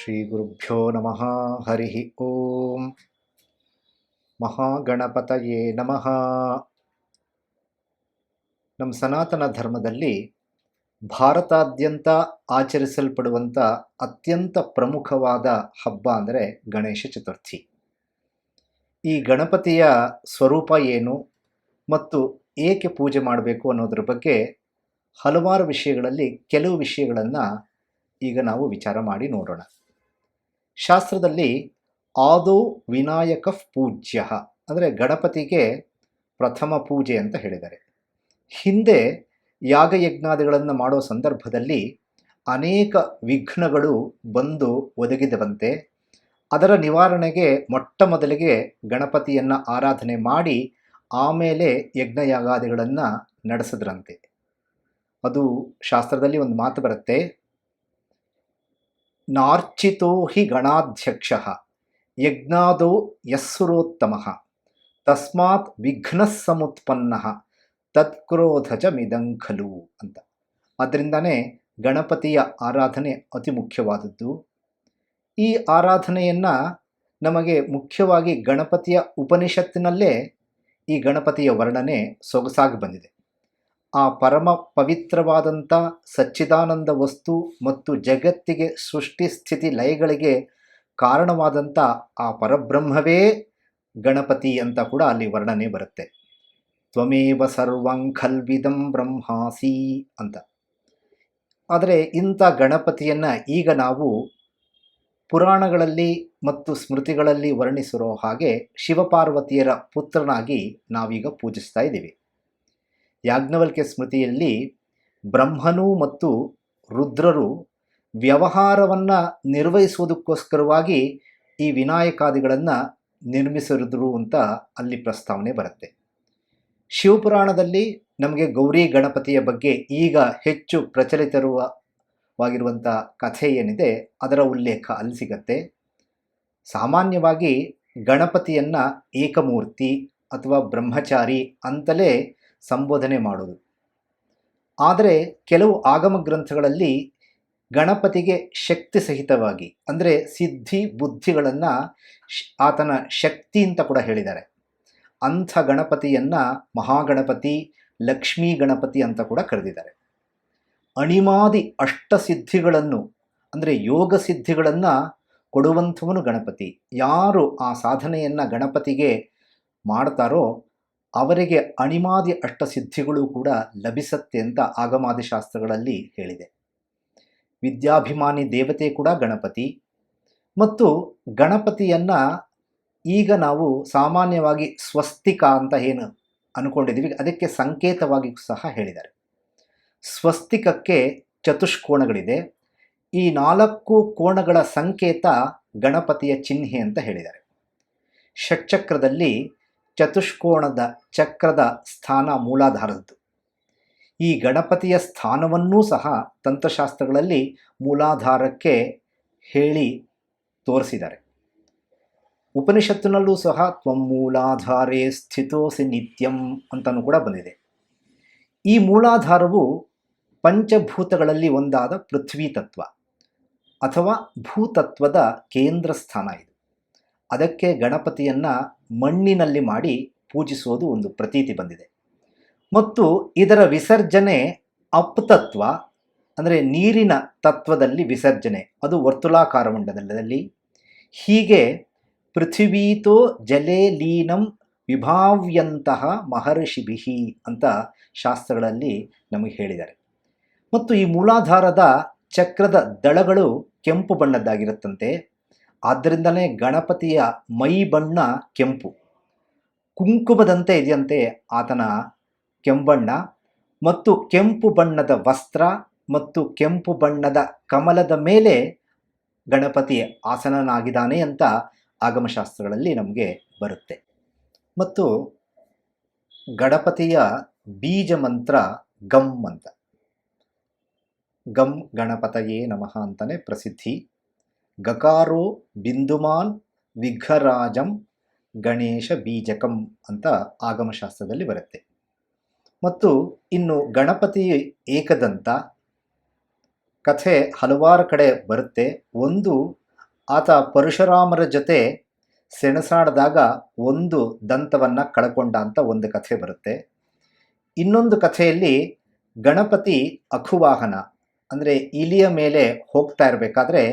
ಶ್ರೀ ಗುರುಭ್ಯೋ ನಮಃ. ಹರಿ ಓಂ. ಮಹಾಗಣಪತಯೇ ನಮಃ. ನಮ್ಮ ಸನಾತನ ಧರ್ಮದಲ್ಲಿ ಭಾರತಾದ್ಯಂತ ಆಚರಿಸಲ್ಪಡುವಂಥ ಅತ್ಯಂತ ಪ್ರಮುಖವಾದ ಹಬ್ಬ ಅಂದರೆ ಗಣೇಶ ಚತುರ್ಥಿ. ಈ ಗಣಪತಿಯ ಸ್ವರೂಪ ಏನು ಮತ್ತು ಏಕೆ ಪೂಜೆ ಮಾಡಬೇಕು ಅನ್ನೋದ್ರ ಬಗ್ಗೆ ಹಲವಾರು ವಿಷಯಗಳಲ್ಲಿ ಕೆಲವು ವಿಷಯಗಳನ್ನು ಈಗ ನಾವು ವಿಚಾರ ಮಾಡಿ ನೋಡೋಣ. ಶಾಸ್ತ್ರದಲ್ಲಿ ಆದೌ ವಿನಾಯಕ ಪೂಜ್ಯ ಅಂದರೆ ಗಣಪತಿಗೆ ಪ್ರಥಮ ಪೂಜೆ ಅಂತ ಹೇಳಿದ್ದಾರೆ. ಹಿಂದೆ ಯಾಗಯಜ್ಞಾದಿಗಳನ್ನು ಮಾಡೋ ಸಂದರ್ಭದಲ್ಲಿ ಅನೇಕ ವಿಘ್ನಗಳು ಬಂದು ಒದಗಿದವಂತೆ. ಅದರ ನಿವಾರಣೆಗೆ ಮೊಟ್ಟ ಮೊದಲಿಗೆ ಗಣಪತಿಯನ್ನು ಆರಾಧನೆ ಮಾಡಿ ಆಮೇಲೆ ಯಜ್ಞಯಾಗಾದಿಗಳನ್ನು ನಡೆಸಿದ್ರಂತೆ. ಅದು ಶಾಸ್ತ್ರದಲ್ಲಿ ಒಂದು ಮಾತು ಬರುತ್ತೆ, ನಾರ್ಚಿತೋ ಹಿ ಗಣಾಧ್ಯಕ್ಷ ಯಜ್ಞಾದೋ ಯಸ್ಸುರೋತ್ತಮ ತಸ್ಮಾತ್ ವಿಘ್ನ ಸಮುತ್ಪನ್ನ ತತ್ಕ್ರೋಧಚ ಮಿದಂಖಲು ಅಂತ. ಅದರಿಂದನೇ ಗಣಪತಿಯ ಆರಾಧನೆ ಅತಿ ಮುಖ್ಯವಾದದ್ದು. ಈ ಆರಾಧನೆಯನ್ನು ನಮಗೆ ಮುಖ್ಯವಾಗಿ ಗಣಪತಿಯ ಉಪನಿಷತ್ತಿನಲ್ಲೇ ಈ ಗಣಪತಿಯ ವರ್ಣನೆ ಸೊಗಸಾಗಿ ಬಂದಿದೆ. ಆ ಪರಮ ಪವಿತ್ರವಾದಂಥ ಸಚ್ಚಿದಾನಂದ ವಸ್ತು ಮತ್ತು ಜಗತ್ತಿಗೆ ಸೃಷ್ಟಿ ಸ್ಥಿತಿ ಲಯಗಳಿಗೆ ಕಾರಣವಾದಂಥ ಆ ಪರಬ್ರಹ್ಮವೇ ಗಣಪತಿ ಅಂತ ಕೂಡ ಅಲ್ಲಿ ವರ್ಣನೆ ಬರುತ್ತೆ. ತ್ವಮೇವ ಸರ್ವಂ ಖಲ್ವಿದಂ ಬ್ರಹ್ಮಾಸಿ ಅಂತ. ಆದರೆ ಇಂಥ ಗಣಪತಿಯನ್ನು ಈಗ ನಾವು ಪುರಾಣಗಳಲ್ಲಿ ಮತ್ತು ಸ್ಮೃತಿಗಳಲ್ಲಿ ವರ್ಣಿಸಿರೋ ಹಾಗೆ ಶಿವಪಾರ್ವತಿಯರ ಪುತ್ರನಾಗಿ ನಾವೀಗ ಪೂಜಿಸ್ತಾ ಇದ್ದೀವಿ. ಯಾಜ್ಞವಲ್ಕ್ಯ ಸ್ಮೃತಿಯಲ್ಲಿ ಬ್ರಹ್ಮನು ಮತ್ತು ರುದ್ರರು ವ್ಯವಹಾರವನ್ನು ನಿರ್ವಹಿಸುವುದಕ್ಕೋಸ್ಕರವಾಗಿ ಈ ವಿನಾಯಕಾದಿಗಳನ್ನು ನಿರ್ಮಿಸಿದ್ರು ಅಂತ ಅಲ್ಲಿ ಪ್ರಸ್ತಾವನೆ ಬರುತ್ತೆ. ಶಿವಪುರಾಣದಲ್ಲಿ ನಮಗೆ ಗೌರಿ ಗಣಪತಿಯ ಬಗ್ಗೆ ಈಗ ಹೆಚ್ಚು ಪ್ರಚಲಿತವಾಗಿರುವಂಥ ಕಥೆ ಏನಿದೆ ಅದರ ಉಲ್ಲೇಖ ಅಲ್ಲಿ ಸಿಗತ್ತೆ. ಸಾಮಾನ್ಯವಾಗಿ ಗಣಪತಿಯನ್ನು ಏಕಮೂರ್ತಿ ಅಥವಾ ಬ್ರಹ್ಮಚಾರಿ ಅಂತಲೇ ಸಂಬೋಧನೆ ಮಾಡೋದು. ಆದರೆ ಕೆಲವು ಆಗಮ ಗ್ರಂಥಗಳಲ್ಲಿ ಗಣಪತಿಗೆ ಶಕ್ತಿ ಸಹಿತವಾಗಿ ಅಂದರೆ ಸಿದ್ಧಿ ಬುದ್ಧಿಗಳನ್ನು ಆತನ ಶಕ್ತಿ ಅಂತ ಕೂಡ ಹೇಳಿದ್ದಾರೆ. ಅಂಥ ಗಣಪತಿಯನ್ನು ಮಹಾಗಣಪತಿ, ಲಕ್ಷ್ಮೀ ಗಣಪತಿ ಅಂತ ಕೂಡ ಕರೆದಿದ್ದಾರೆ. ಅಣಿಮಾದಿ ಅಷ್ಟಸಿದ್ಧಿಗಳನ್ನು ಅಂದರೆ ಯೋಗ ಸಿದ್ಧಿಗಳನ್ನು ಕೊಡುವಂಥವನು ಗಣಪತಿ. ಯಾರು ಆ ಸಾಧನೆಯನ್ನು ಗಣಪತಿಗೆ ಮಾಡ್ತಾರೋ ಅವರಿಗೆ ಅಣಿಮಾದಿ ಅಷ್ಟಸಿದ್ಧಿಗಳು ಕೂಡ ಲಭಿಸತ್ತೆ ಅಂತ ಆಗಮಾದಿ ಶಾಸ್ತ್ರಗಳಲ್ಲಿ ಹೇಳಿದೆ. ವಿದ್ಯಾಭಿಮಾನಿ ದೇವತೆ ಕೂಡ ಗಣಪತಿ. ಮತ್ತು ಗಣಪತಿಯನ್ನು ಈಗ ನಾವು ಸಾಮಾನ್ಯವಾಗಿ ಸ್ವಸ್ತಿಕ ಅಂತ ಏನು ಅಂದ್ಕೊಂಡಿದ್ದೀವಿ ಅದಕ್ಕೆ ಸಂಕೇತವಾಗಿ ಸಹ ಹೇಳಿದ್ದಾರೆ. ಸ್ವಸ್ತಿಕಕ್ಕೆ ಚತುಷ್ಕೋಣಗಳಿದೆ. ಈ 4 ಕೋಣಗಳ ಸಂಕೇತ ಗಣಪತಿಯ ಚಿಹ್ನೆ ಅಂತ ಹೇಳಿದ್ದಾರೆ. ಷಟ್ಚಕ್ರದಲ್ಲಿ ಚತುಷ್ಕೋಣದ ಚಕ್ರದ ಸ್ಥಾನ ಮೂಲಾಧಾರದ್ದು. ಈ ಗಣಪತಿಯ ಸ್ಥಾನವನ್ನೂ ಸಹ ತಂತ್ರಶಾಸ್ತ್ರಗಳಲ್ಲಿ ಮೂಲಾಧಾರಕ್ಕೆ ಹೇಳಿ ತೋರಿಸಿದ್ದಾರೆ. ಉಪನಿಷತ್ತಿನಲ್ಲೂ ಸಹ ತ್ವಂ ಮೂಲಾಧಾರೇ ಸ್ಥಿತೋಸಿ ನಿತ್ಯಂ ಅಂತಲೂ ಕೂಡ ಬಂದಿದೆ. ಈ ಮೂಲಾಧಾರವು ಪಂಚಭೂತಗಳಲ್ಲಿ ಒಂದಾದ ಪೃಥ್ವಿ ತತ್ವ ಅಥವಾ ಭೂತತ್ವದ ಕೇಂದ್ರ ಸ್ಥಾನ ಇದು. ಅದಕ್ಕೆ ಗಣಪತಿಯನ್ನು ಮಣ್ಣಿನಲ್ಲಿ ಮಾಡಿ ಪೂಜಿಸುವುದು ಒಂದು ಪ್ರತೀತಿ ಬಂದಿದೆ. ಮತ್ತು ಇದರ ವಿಸರ್ಜನೆ ಅಪ್ತತ್ವ ಅಂದರೆ ನೀರಿನ ತತ್ವದಲ್ಲಿ ವಿಸರ್ಜನೆ, ಅದು ವರ್ತುಲಾಕಾರ ಮಂಡಲದಲ್ಲಿ. ಹೀಗೆ ಪೃಥಿವೀತೋ ಜಲೇ ಲೀನಂ ವಿಭಾವ್ಯಂತಹ ಮಹರ್ಷಿಭಿಹಿ ಅಂತ ಶಾಸ್ತ್ರಗಳಲ್ಲಿ ನಮಗೆ ಹೇಳಿದ್ದಾರೆ. ಮತ್ತು ಈ ಮೂಲಾಧಾರದ ಚಕ್ರದ ದಳಗಳು ಕೆಂಪು ಬಣ್ಣದ್ದಾಗಿರುತ್ತಂತೆ. ಆದ್ದರಿಂದಲೇ ಗಣಪತಿಯ ಮೈ ಬಣ್ಣ ಕೆಂಪು, ಕುಂಕುಮದಂತೆ ಇದೆಯಂತೆ ಆತನ ಕೆಂಬಣ್ಣ. ಮತ್ತು ಕೆಂಪು ಬಣ್ಣದ ವಸ್ತ್ರ ಮತ್ತು ಕೆಂಪು ಬಣ್ಣದ ಕಮಲದ ಮೇಲೆ ಗಣಪತಿ ಆಸನನಾಗಿದ್ದಾನೆ ಅಂತ ಆಗಮಶಾಸ್ತ್ರಗಳಲ್ಲಿ ನಮಗೆ ಬರುತ್ತೆ. ಮತ್ತು ಗಣಪತಿಯ ಬೀಜ ಮಂತ್ರ ಗಂ ಅಂತ. ಗಂ ಗಣಪತಯೇ ನಮಃ ಅಂತಲೇ ಪ್ರಸಿದ್ಧಿ. ಗಕಾರೋ ಬಿಂದುಮಾನ್ ವಿಘ್ನರಾಜಂ ಗಣೇಶ ಬೀಜಕಂ ಅಂತ ಆಗಮಶಾಸ್ತ್ರದಲ್ಲಿ ಬರುತ್ತೆ. ಮತ್ತು ಇನ್ನು ಗಣಪತಿ ಏಕದಂತ ಕಥೆ ಹಲವಾರು ಕಡೆ ಬರುತ್ತೆ. ಒಂದು ಆತ ಪರಶುರಾಮರ ಜೊತೆ ಸೆಣಸಾಡಿದಾಗ ಒಂದು ದಂತವನ್ನು ಕಳ್ಕೊಂಡ ಅಂತ ಒಂದು ಕಥೆ ಬರುತ್ತೆ. ಇನ್ನೊಂದು ಕಥೆಯಲ್ಲಿ ಗಣಪತಿ ಅಖುವಾಹನ ಅಂದರೆ ಇಲಿಯ ಮೇಲೆ ಹೋಗ್ತಾ ಇರಬೇಕಾದ್ರೆ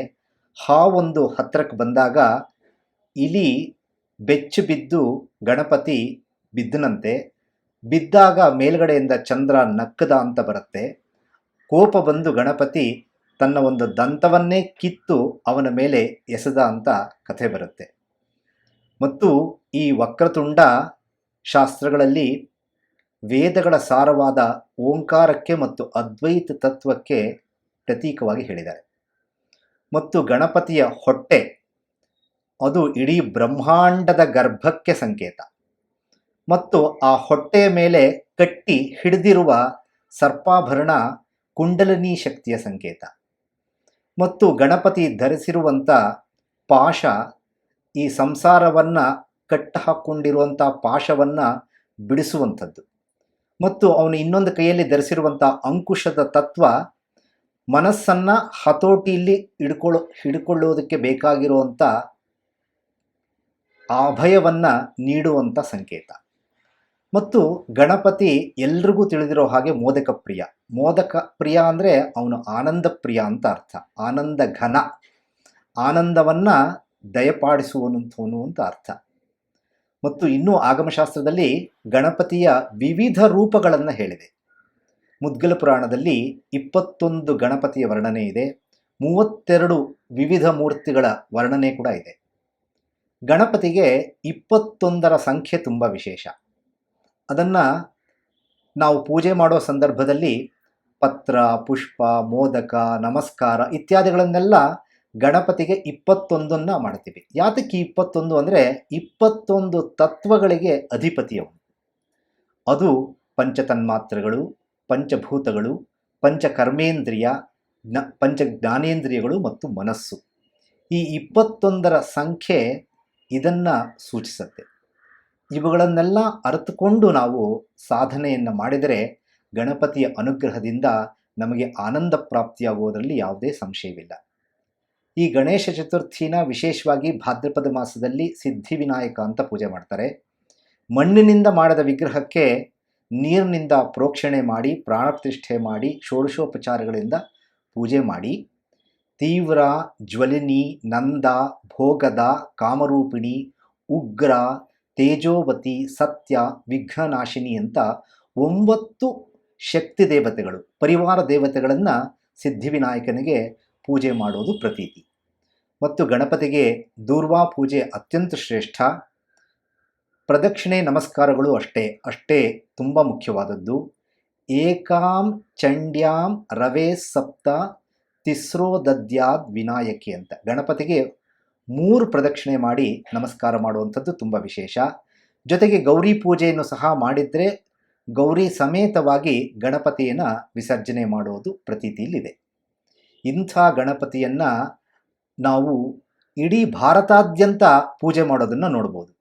ಹಾವೊಂದು ಹತ್ತಿರಕ್ಕೆ ಬಂದಾಗ ಇಲಿ ಬೆಚ್ಚು ಬಿದ್ದು ಗಣಪತಿ ಬಿದ್ದನಂತೆ. ಬಿದ್ದಾಗ ಮೇಲ್ಗಡೆಯಿಂದ ಚಂದ್ರ ನಕ್ಕದ ಅಂತ ಬರುತ್ತೆ. ಕೋಪ ಬಂದು ಗಣಪತಿ ತನ್ನ ಒಂದು ದಂತವನ್ನೇ ಕಿತ್ತು ಅವನ ಮೇಲೆ ಎಸೆದ ಅಂತ ಕಥೆ ಬರುತ್ತೆ. ಮತ್ತು ಈ ವಕ್ರತುಂಡ ಶಾಸ್ತ್ರಗಳಲ್ಲಿ ವೇದಗಳ ಸಾರವಾದ ಓಂಕಾರಕ್ಕೆ ಮತ್ತು ಅದ್ವೈತ ತತ್ವಕ್ಕೆ ಪ್ರತೀಕವಾಗಿ ಹೇಳಿದ್ದಾರೆ. ಮತ್ತು ಗಣಪತಿಯ ಹೊಟ್ಟೆ ಅದು ಇಡೀ ಬ್ರಹ್ಮಾಂಡದ ಗರ್ಭಕ್ಕೆ ಸಂಕೇತ. ಮತ್ತು ಆ ಹೊಟ್ಟೆಯ ಮೇಲೆ ಕಟ್ಟಿ ಹಿಡಿದಿರುವ ಸರ್ಪಾಭರಣ ಕುಂಡಲಿನಿ ಶಕ್ತಿಯ ಸಂಕೇತ. ಮತ್ತು ಗಣಪತಿ ಧರಿಸಿರುವಂಥ ಪಾಶ ಈ ಸಂಸಾರವನ್ನು ಕಟ್ಟಹಾಕೊಂಡಿರುವಂಥ ಪಾಶವನ್ನು ಬಿಡಿಸುವಂಥದ್ದು. ಮತ್ತು ಅವನು ಇನ್ನೊಂದು ಕೈಯಲ್ಲಿ ಧರಿಸಿರುವಂಥ ಅಂಕುಶದ ತತ್ವ ಮನಸ್ಸನ್ನು ಹತೋಟಿಯಲ್ಲಿ ಹಿಡ್ಕೊಳ್ಳೋದಕ್ಕೆ ಬೇಕಾಗಿರುವಂಥ ಅಭಯವನ್ನು ನೀಡುವಂಥ ಸಂಕೇತ. ಮತ್ತು ಗಣಪತಿ ಎಲ್ರಿಗೂ ತಿಳಿದಿರೋ ಹಾಗೆ ಮೋದಕ ಪ್ರಿಯ. ಮೋದಕ ಪ್ರಿಯ ಅಂದರೆ ಅವನು ಆನಂದ ಪ್ರಿಯ ಅಂತ ಅರ್ಥ. ಆನಂದ ಘನ, ಆನಂದವನ್ನು ದಯಪಾಡಿಸುವಂಥವನು ಅಂತ ಅರ್ಥ. ಮತ್ತು ಇನ್ನೂ ಆಗಮಶಾಸ್ತ್ರದಲ್ಲಿ ಗಣಪತಿಯ ವಿವಿಧ ರೂಪಗಳನ್ನು ಹೇಳಿದೆ. ಮುದ್ಗಲ ಪುರಾಣದಲ್ಲಿ 21 ಗಣಪತಿಯ ವರ್ಣನೆ ಇದೆ. 32 ವಿವಿಧ ಮೂರ್ತಿಗಳ ವರ್ಣನೆ ಕೂಡ ಇದೆ. ಗಣಪತಿಗೆ 21ರ ಸಂಖ್ಯೆ ತುಂಬ ವಿಶೇಷ. ಅದನ್ನು ನಾವು ಪೂಜೆ ಮಾಡೋ ಸಂದರ್ಭದಲ್ಲಿ ಪತ್ರ, ಪುಷ್ಪ, ಮೋದಕ, ನಮಸ್ಕಾರ ಇತ್ಯಾದಿಗಳನ್ನೆಲ್ಲ ಗಣಪತಿಗೆ 21 ಮಾಡ್ತೀವಿ. ಯಾತಕ್ಕೆ 21 ಅಂದರೆ 21 ತತ್ವಗಳಿಗೆ ಅಧಿಪತಿಯವನು. ಅದು ಪಂಚತನ್ಮಾತ್ರಗಳು, ಪಂಚಭೂತಗಳು, ಪಂಚಕರ್ಮೇಂದ್ರಿಯ, ಪಂಚ ಜ್ಞಾನೇಂದ್ರಿಯಗಳು ಮತ್ತು ಮನಸ್ಸು. ಈ 21ರ ಸಂಖ್ಯೆ ಇದನ್ನು ಸೂಚಿಸುತ್ತೆ. ಇವುಗಳನ್ನೆಲ್ಲ ಅರಿತುಕೊಂಡು ನಾವು ಸಾಧನೆಯನ್ನು ಮಾಡಿದರೆ ಗಣಪತಿಯ ಅನುಗ್ರಹದಿಂದ ನಮಗೆ ಆನಂದ ಪ್ರಾಪ್ತಿಯಾಗುವುದರಲ್ಲಿ ಯಾವುದೇ ಸಂಶಯವಿಲ್ಲ. ಈ ಗಣೇಶ ಚತುರ್ಥಿನ ವಿಶೇಷವಾಗಿ ಭಾದ್ರಪದ ಮಾಸದಲ್ಲಿ ಸಿದ್ಧಿವಿನಾಯಕ ಅಂತ ಪೂಜೆ ಮಾಡ್ತಾರೆ. ಮಣ್ಣಿನಿಂದ ಮಾಡಿದ ವಿಗ್ರಹಕ್ಕೆ ನೀರಿನಿಂದ ಪ್ರೋಕ್ಷಣೆ ಮಾಡಿ, ಪ್ರಾಣಪ್ರತಿಷ್ಠೆ ಮಾಡಿ, ಷೋಡಶೋಪಚಾರಗಳಿಂದ ಪೂಜೆ ಮಾಡಿ, ತೀವ್ರ, ಜ್ವಲಿನಿ, ನಂದ, ಭೋಗದ, ಕಾಮರೂಪಿಣಿ, ಉಗ್ರ, ತೇಜೋವತಿ, ಸತ್ಯ, ವಿಘ್ನನಾಶಿನಿ ಅಂತ 9 ಶಕ್ತಿ ದೇವತೆಗಳು, ಪರಿವಾರ ದೇವತೆಗಳನ್ನು ಸಿದ್ಧಿವಿನಾಯಕನಿಗೆ ಪೂಜೆ ಮಾಡೋದು ಪ್ರತೀತಿ. ಮತ್ತು ಗಣಪತಿಗೆ ದೂರ್ವಾ ಪೂಜೆ ಅತ್ಯಂತ ಶ್ರೇಷ್ಠ. ಪ್ರದಕ್ಷಿಣೆ ನಮಸ್ಕಾರಗಳು ಅಷ್ಟೇ ತುಂಬ ಮುಖ್ಯವಾದದ್ದು. ಏಕಾಂ ಚಂಡ್ಯಾಂ ರವೆ ಸಪ್ತ ತಿಸ್ರೋ ದದ್ಯಾದ್ ವಿನಾಯಕಿ ಅಂತ ಗಣಪತಿಗೆ 3 ಪ್ರದಕ್ಷಿಣೆ ಮಾಡಿ ನಮಸ್ಕಾರ ಮಾಡುವಂಥದ್ದು ತುಂಬ ವಿಶೇಷ. ಜೊತೆಗೆ ಗೌರಿ ಪೂಜೆಯನ್ನು ಸಹ ಮಾಡಿದರೆ ಗೌರಿ ಸಮೇತವಾಗಿ ಗಣಪತಿಯನ್ನು ವಿಸರ್ಜನೆ ಮಾಡೋದು ಪ್ರತೀತಿಯಲ್ಲಿದೆ. ಇಂಥ ಗಣಪತಿಯನ್ನು ನಾವು ಇಡೀ ಭಾರತಾದ್ಯಂತ ಪೂಜೆ ಮಾಡೋದನ್ನು ನೋಡ್ಬೋದು.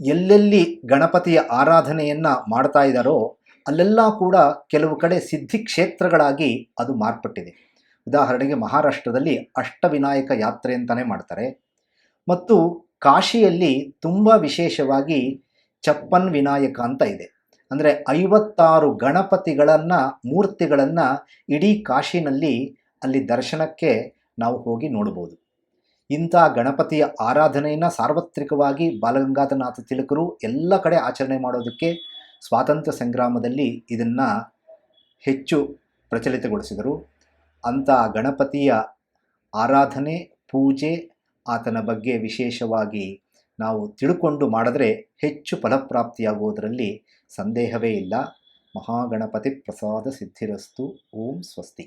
ಎಲ್ಲೆಲ್ಲಿ ಗಣಪತಿಯ ಆರಾಧನೆಯನ್ನು ಮಾಡ್ತಾ ಇದ್ದಾರೋ ಅಲ್ಲೆಲ್ಲ ಕೂಡ ಕೆಲವು ಕಡೆ ಸಿದ್ಧಿ ಕ್ಷೇತ್ರಗಳಾಗಿ ಅದು ಮಾರ್ಪಟ್ಟಿದೆ. ಉದಾಹರಣೆಗೆ ಮಹಾರಾಷ್ಟ್ರದಲ್ಲಿ ಅಷ್ಟವಿನಾಯಕ ಯಾತ್ರೆ ಅಂತಲೇ ಮಾಡ್ತಾರೆ. ಮತ್ತು ಕಾಶಿಯಲ್ಲಿ ತುಂಬ ವಿಶೇಷವಾಗಿ ಚಪ್ಪನ್ ವಿನಾಯಕ ಅಂತ ಇದೆ. ಅಂದರೆ 56 ಗಣಪತಿಗಳನ್ನು, ಮೂರ್ತಿಗಳನ್ನು ಇಡೀ ಕಾಶಿನಲ್ಲಿ ಅಲ್ಲಿ ದರ್ಶನಕ್ಕೆ ನಾವು ಹೋಗಿ ನೋಡ್ಬೋದು. ಇಂಥ ಗಣಪತಿಯ ಆರಾಧನೆಯನ್ನು ಸಾರ್ವತ್ರಿಕವಾಗಿ ಬಾಲಗಂಗಾಧರನಾಥ ತಿಲಕರು ಎಲ್ಲ ಕಡೆ ಆಚರಣೆ ಮಾಡೋದಕ್ಕೆ ಸ್ವಾತಂತ್ರ್ಯ ಸಂಗ್ರಾಮದಲ್ಲಿ ಇದನ್ನು ಹೆಚ್ಚು ಪ್ರಚಲಿತಗೊಳಿಸಿದರು. ಅಂಥ ಗಣಪತಿಯ ಆರಾಧನೆ, ಪೂಜೆ, ಆತನ ಬಗ್ಗೆ ವಿಶೇಷವಾಗಿ ನಾವು ತಿಳ್ಕೊಂಡು ಮಾಡಿದ್ರೆ ಹೆಚ್ಚು ಫಲಪ್ರಾಪ್ತಿಯಾಗುವುದರಲ್ಲಿ ಸಂದೇಹವೇ ಇಲ್ಲ. ಮಹಾಗಣಪತಿ ಪ್ರಸಾದ ಸಿದ್ಧಿರಸ್ತು. ಓಂ ಸ್ವಸ್ತಿ.